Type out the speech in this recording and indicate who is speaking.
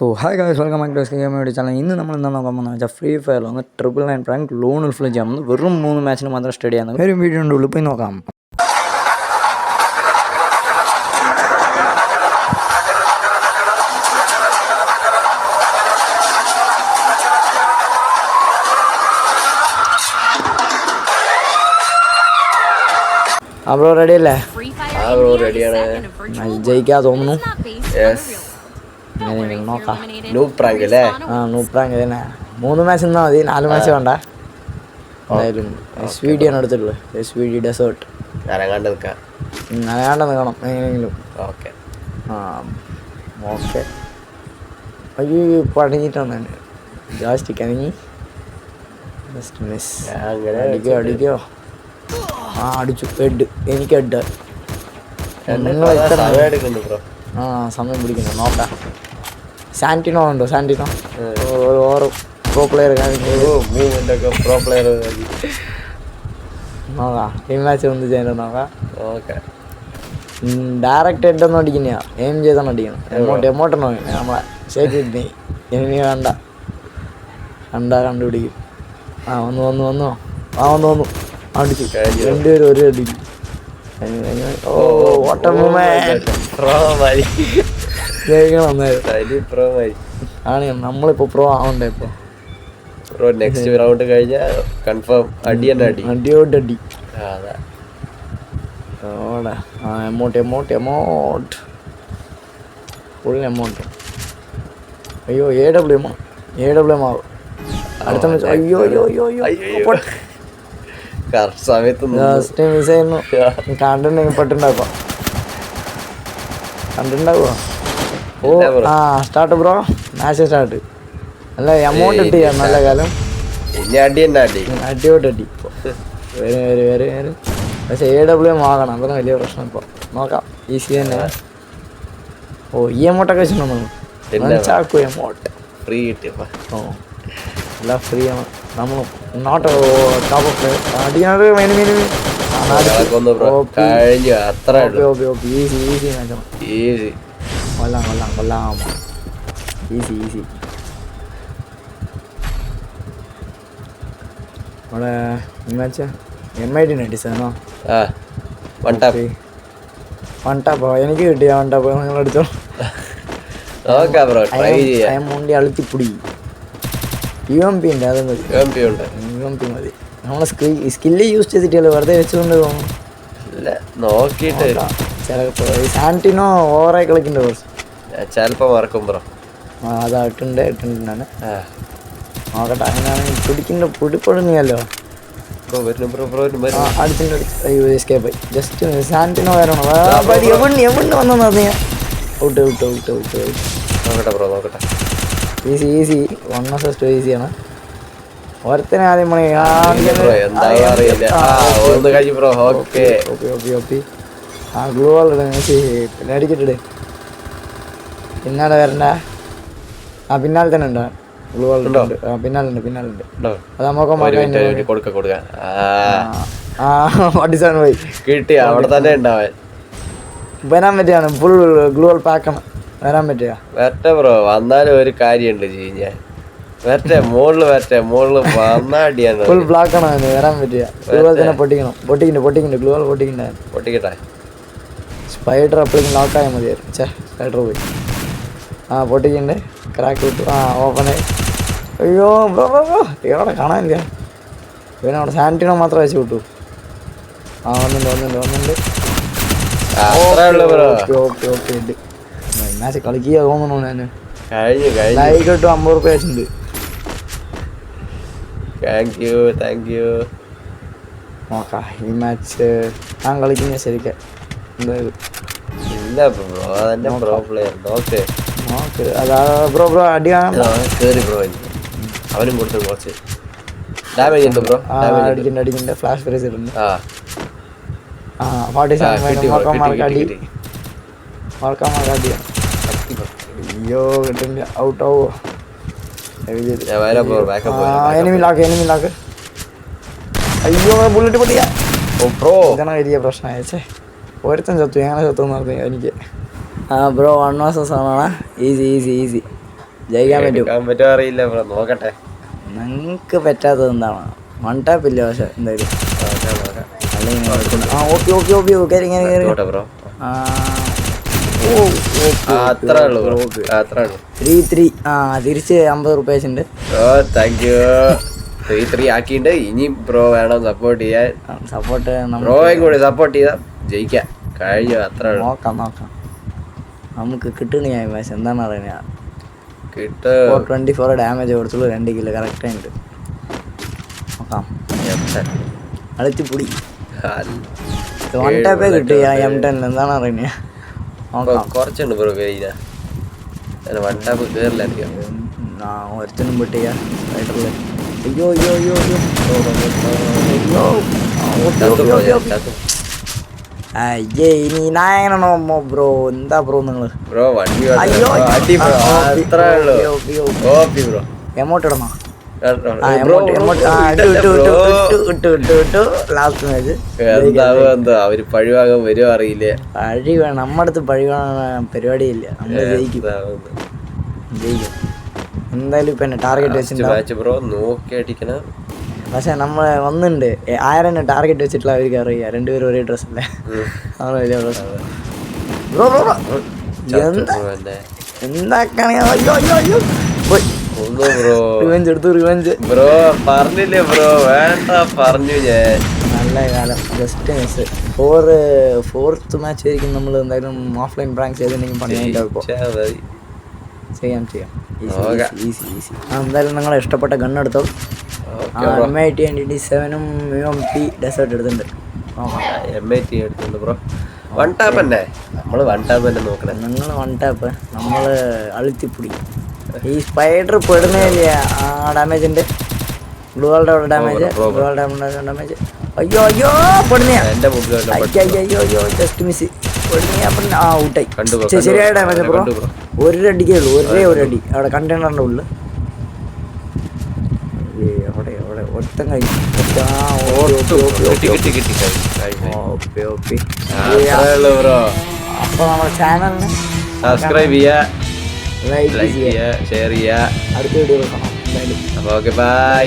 Speaker 1: So hi guys, welcome back to S K gaming channel. ഇന്ന് നമ്മൾ എന്താ നോക്കാൻ പോകുന്നത് വെച്ചാൽ ഫ്രീ ഫയർ ഒന്ന് 999 പ്രാങ്ക് ലോൺ ഫുൾ ചെയ്യാൻ പോകുന്നത്. വെറും 3 മാച്ചിന് മാത്രം സ്റ്റഡി ചെയ്യാൻ ഒരു വീഡിയോ ഉണ്ട്, ഉള്ളിൽ പോയി നോക്കാം. ബ്രോ റെഡി അല്ലേ?
Speaker 2: റെഡിയാണ്.
Speaker 1: ജയിക്കാ തോന്നുന്നു. നോക്കാം.
Speaker 2: നൂബ് പ്രാങ്ക് അല്ലേ?
Speaker 1: നൂബ് പ്രാങ്ക് തന്നെ. 3 മാച്ച് നിന്നാൽ മതി, 4 മാച്ച് വേണ്ട. എന്തായാലും SVD ആണ് എടുത്തിട്ടുള്ളത്. SVD ഡെസേർട്ട്
Speaker 2: അനങ്ങാണ്ട് നിൽക്കാം.
Speaker 1: അനങ്ങാണ്ട് നിൽക്കണം എങ്ങനെയെങ്കിലും.
Speaker 2: Okay
Speaker 1: okay. അയ്യോ പണിഞ്ഞിട്ടാണ് ജാസ്റ്റിക്ക് അനങ്ങി. Just miss. അടിക്കോ. അടിച്ചു. ഹെഡ്. എനിക്ക് ഹെഡ്. സമയം പിടിക്കുന്നു. നോക്കാം. സാന്റിനോ ഉണ്ടോ? സാന്റിനോ ഓരോ പ്രോ പ്ലെയർ നോക്കാം. ഈ മാച്ച് ഒന്ന് ചെയ്യാൻ നോക്കാം.
Speaker 2: ഓക്കെ.
Speaker 1: ഡയറക്റ്റ് ഹെഡൊന്നും അടിക്കുന്ന എയിം ചെയ്താണ് അടിക്കണം. എമോട്ടണോ നമ്മളെ ശേഖരിക്കുന്നേ ഇനി കണ്ടുപിടിക്കും. വന്നു അടിച്ചു. രണ്ടുപേരും ഒരു അടിക്കും. ആണ് നമ്മളിപ്പോ പ്രോ ആവണ്ടേ? ഇപ്പൊ
Speaker 2: നെക്സ്റ്റ് റൗണ്ട് കഴിഞ്ഞാൽ കൺഫേം
Speaker 1: അടിയോട്ട് അടി. Amount full amount. അയ്യോ AWM ആവും അടുത്ത മാച്ച്. അയ്യോ
Speaker 2: സമയത്ത്
Speaker 1: കണ്ടിട്ടുണ്ടെങ്കിൽ പെട്ടുണ്ടാക്കുക. Start bro. Match start. നല്ല എമൗണ്ട് ഇട്ട് ചെയ്യാം. നല്ല കാലം അടിയോട്ട് അടി. വരും. പക്ഷെ AWM ആകണം. അതൊന്നും വലിയ പ്രശ്നം. ഇപ്പോൾ നോക്കാം. ഈസി തന്നെ. ഈ എമൗണ്ടൊക്കെ വെച്ചിട്ടുണ്ടോ? ചാക്കു എമൗണ്ട്
Speaker 2: ഫ്രീ കിട്ടിയപ്പോ.
Speaker 1: എല്ലാം ഫ്രീ ആണ്. നമ്മൾ നോട്ട് ടോപ്പ് ഓഫ് അടിക്കുന്നത് ഈസി മാച്ചാണ്. കൊല്ലാം ഈസി. നമ്മുടെ ഈ മാച്ച് MID ഡിസൈനോ
Speaker 2: വൺ
Speaker 1: ടാപ്പോ എനിക്ക് കിട്ടിയ വൺ ടാപ്പ്. നിങ്ങൾ അടിച്ചോ. മുണ്ടി അളുത്തിപ്പൊടി. UMP ഉണ്ട്. അത് മതി. UMP മതി. നമ്മളെ സ്കില്ല് യൂസ് ചെയ്തിട്ടല്ലോ, വെറുതെ വെച്ചുകൊണ്ട്
Speaker 2: നോക്കിട്ട്
Speaker 1: ചിലപ്പോ സാന്റിനോ ഓവറായി കളിക്കണ്ട കുറച്ച്.
Speaker 2: ചിലപ്പോ മറക്കും ബ്രോ.
Speaker 1: അതാ ഇട്ടുണ്ടാണ്. നോക്കട്ടെ. അങ്ങനെയാണെങ്കിൽ പിടിപ്പൊഴുങ്ങിയല്ലോ. അയ്യോ എസ്കേപ്പ് ആയി. ജസ്റ്റ് സാന്റിനോ വരണം. എവിടെ വന്നു പറഞ്ഞാൽ ഔട്ട്.
Speaker 2: നോക്കട്ടെ ബ്രോ, നോക്കട്ടെ.
Speaker 1: ഈസി. 1 ഈസിയാണ്. ഒരുത്തനെ ആദ്യം ഗ്ലൂ വാൾ പിന്നെ അടിച്ചിട്ട് പിന്നാലെ വരണ്ട. പിന്നാലെ തന്നെ ഉണ്ടോ ഗ്ലൂ വാൾ? പിന്നാലുണ്ട്. അത് നമുക്ക് അടിച്ചാണ് പോയി
Speaker 2: കിട്ടി. അവിടെ തന്നെ ഉണ്ടാവാൻ
Speaker 1: വരാൻ പറ്റിയാണ്. ഫുൾ ഗ്ലൂ വാൾ പാക്കണം. വരാൻ പറ്റുക
Speaker 2: വരട്ടെ ബ്രോ. വന്നാലും ഒരു കാര്യമുണ്ട് ചെയ്യാൻ. വരട്ടെ മുകളിൽ വന്നാ അടിയാണ്.
Speaker 1: ഫുൾ ബ്ലോക്ക് ആണ്. വരാൻ പറ്റുക. ഗ്ലൂ വാൾ തന്നെ പൊട്ടിക്കണ്ട. ഗ്ലൂ വാൾ
Speaker 2: പൊട്ടിക്കട്ടെ.
Speaker 1: സ്പൈഡർ അപ്പോഴേക്കും ലോക്കായാൽ മതിയായിരുന്നു. സ്പൈഡർ പോയി. പൊട്ടിക്കണ്ട്. ക്രാക്ക് വിട്ടു. ഓപ്പണായി. അയ്യോ ബ്രോ ഇവിടെ കാണാനില്ല. പിന്നെ അവിടെ സാന്റിനോ മാത്രം വെച്ച് വിട്ടു. വന്നുണ്ട്. ഓക്കെ. മാച്ച് കളിക്കുക തോന്നണു. ഞാൻ ലൈക്ക് ഇട്ടു. 50 റുപ്യ വെച്ചിട്ടുണ്ട്.
Speaker 2: Thank you.
Speaker 1: നോക്കാം. ഈ മാച്ച് ഞാൻ കളിക്കുന്ന ശരിക്കും എന്തായാലും
Speaker 2: ഇല്ല ബ്രോ. അതെന്നെ പ്രോ പ്ലെയർ. നോക്ക്.
Speaker 1: അതാ ബ്രോ
Speaker 2: കേറി ബ്രോ. അവനും കൊടുത്തു കുറച്ച് ഡാമേജ് ഉണ്ട് ബ്രോ.
Speaker 1: അടിക്കണ്ട. ഫ്ലാഷ് ഫ്രീസ് ഇടുന്നുണ്ട്. 47 അടി. അയ്യോ കിട്ടില്ല. ഔട്ട് ആവോ? എനിമി ലാക്ക്. അയ്യോ ബുള്ളറ്റ് പൊട്ടിയ. ഇതാണ് വലിയ പ്രശ്നം. ഒരുത്തൻ ചത്തു. എങ്ങനെ ചത്തു എന്ന് പറഞ്ഞു എനിക്ക്. ബ്രോ 1 vs 1 ആണ്. ഈസി ജയിക്കാൻ പറ്റും.
Speaker 2: എടുക്കാൻ പറ്റുമോ അറിയില്ല ബ്രോ, നോക്കട്ടെ.
Speaker 1: നിങ്ങൾക്ക് പറ്റാത്തത് എന്താണ്? വൺ ടാപ്പ് ഇല്ല പക്ഷെ എന്തായാലും.
Speaker 2: ബ്രോ
Speaker 1: ആ
Speaker 2: അത്രേ ഉള്ളൂ ബ്രോ, അത്രേ ഉള്ളൂ.
Speaker 1: 3-3. ആ തിരിച്ച് 50 റുപ്യണ്ട്.
Speaker 2: ഓ താങ്ക് യു. 3-3 ആക്കിണ്ട്. ഇനി ബ്രോ വേണം സപ്പോർട്ട് ചെയ്യാൻ.
Speaker 1: സപ്പോർട്ട്
Speaker 2: ബ്രോയും കൂടി സപ്പോർട്ട് ചെയ്താ ജയിക്കാം. കഴിഞ്ഞു, അത്ര
Speaker 1: നോക്കാം. നമുക്ക് കിട്ടണ പക്ഷെ എന്താണ് പറയുക,
Speaker 2: കിട്ടും.
Speaker 1: 24 ഡാമേജ് കൊടുത്തുള്ളൂ, 2 കിലോ കറക്റ്റായിട്ട്. നോക്കാം. അളിച്ചുപൊടി വൺ ടാപ്പേ കിട്ടിയ M10 എന്താണ് പറയുന്നത്. നോക്കാം.
Speaker 2: കുറച്ചുണ്ട് ബ്രോ കഴിഞ്ഞ വൺ ടാപ്പ് കയറില്ലായിരിക്കും.
Speaker 1: ഒരുത്തനും പൊട്ടിയ സ്പൈഡറിൽ. അയ്യോ ഇനി നായകനാണോ ബ്രോ? എന്താ ബ്രോ നിങ്ങള്?
Speaker 2: ബ്രോ വണ്ടി
Speaker 1: എമൗണ്ട് ഇടണോ?
Speaker 2: എന്താ അവര് പഴിവാകാൻ വരുമോ അറിയില്ല.
Speaker 1: പഴി വേണം, നമ്മുടെ അടുത്ത് പഴി വേണം പരിപാടിയില്ല. നമ്മള് ജയിക്കും. എന്തായാലും ഇപ്പൊ ടാർഗറ്റ് വെച്ചിട്ടുണ്ടാവും
Speaker 2: ബ്രോ, നോക്കി അടിക്കണം.
Speaker 1: പക്ഷെ നമ്മള് വന്നിട്ടുണ്ട് 1000 ടാർഗറ്റ് വെച്ചിട്ടുള്ള അവർക്ക് അറിയാം. 2 പേരും ഒരേ ഡ്രസ് അല്ലേ, അതാണ് വലിയ പ്രശ്നം. റിവെഞ്ച്
Speaker 2: ബ്രോ പറഞ്ഞില്ലേ ബ്രോ, വേണ്ട പറഞ്ഞു ഞാൻ.
Speaker 1: നല്ല കാലം. Just miss. 4th മാച്ച് ആയിരിക്കും. നമ്മൾ എന്തായാലും ഓഫ്ലൈൻ പ്രാങ്ക് ചെയ്തിട്ടുണ്ടെങ്കിൽ പണിയായിട്ട് ചെയ്യാം. ഈസി. എന്തായാലും നിങ്ങളെ ഇഷ്ടപ്പെട്ട ഗണ്ണെടുത്തോ. M87-ഉം UMP ഡെസേർട്ട് എടുത്തിട്ടുണ്ട്.
Speaker 2: M80 എടുത്തിട്ടുണ്ട് ബ്രോ. വൺ ടാപ്പ് തന്നെ, നമ്മള് വൺ ടാപ്പ് തന്നെ നോക്കണം.
Speaker 1: നിങ്ങൾ വൺ ടാപ്പ്, നമ്മള് അളുത്തിപ്പൊടി. ഈ സ്പൈഡർ പെടുന്നില്ല ആ ഡാമേജിന്റെ. Blue വാളുടെ damage. അയ്യോ പെടുന്ന അയ്യോ ജസ്റ്റ് മിസ്. ഔട്ടായി. ശരിയായ ഡാമേജ് ബ്രോ. ഒരു അടിക്കേ ഉള്ളൂ, ഒരു അടി അവിടെ കണ്ടെയ്നറിന്റെ ഉള്ളിൽ. ഒറ്റ കഴിഞ്ഞു. അപ്പൊ നമ്മുടെ ചാനലിന്
Speaker 2: സബ്സ്ക്രൈബ് ചെയ്യാ,
Speaker 1: ലൈക്ക്
Speaker 2: ഷെയർ ചെയ്യാ.
Speaker 1: അടുത്ത വീഡിയോ കാണാം എന്തായാലും.
Speaker 2: Okay bye.